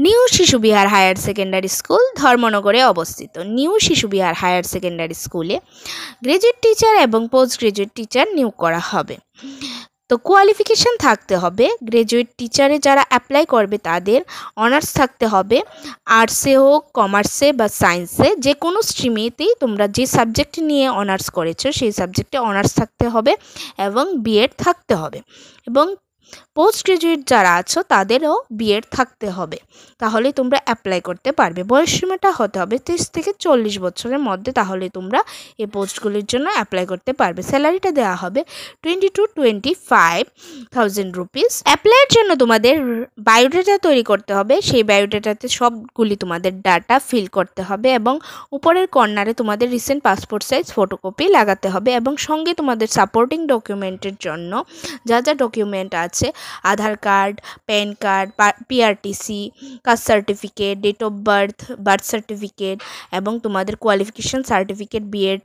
New শিশু Bihar higher secondary school ধর্মনগরে অবস্থিত। New শিশু বিহার হায়ার সেকেন্ডারি স্কুলে গ্রাজুয়েট টিচার এবং পোস্ট গ্রাজুয়েট টিচার নিয়োগ করা হবে। তো কোয়ালিফিকেশান থাকতে হবে, গ্রাজুয়েট টিচারে যারা অ্যাপ্লাই করবে তাদের অনার্স থাকতে হবে, আর্টসে হোক, কমার্সে বা সায়েন্সে, যে কোনো স্ট্রিমেতেই তোমরা যে সাবজেক্ট নিয়ে অনার্স করেছো সেই সাবজেক্টে অনার্স থাকতে হবে এবং বিএড থাকতে হবে, এবং পোস্ট গ্রাজুয়েট যারা আছো তাদেরও বিএড থাকতে হবে, তাহলে তোমরা অ্যাপ্লাই করতে পারবে। বয়সসীমাটা হতে হবে 30 থেকে 40 বছরের মধ্যে, তাহলে তোমরা এই পোস্টগুলির জন্য অ্যাপ্লাই করতে পারবে। স্যালারিটা দেওয়া হবে 20 to 25,000 রুপিস। অ্যাপ্লাইয়ের জন্য তোমাদের বায়োডাটা তৈরি করতে হবে, সেই বায়োডাটাতে সবগুলি তোমাদের ডাটা ফিল করতে হবে এবং উপরের কর্নারে তোমাদের রিসেন্ট পাসপোর্ট সাইজ ফটোকপি লাগাতে হবে, এবং সঙ্গে তোমাদের সাপোর্টিং ডকুমেন্টের জন্য যা যা ডকুমেন্ট আছে, Aadhaar card, pan card, PRTC, caste certificate, date of birth, birth certificate এবং তোমাদের কোয়ালিফিকেশান সার্টিফিকেট, বিএড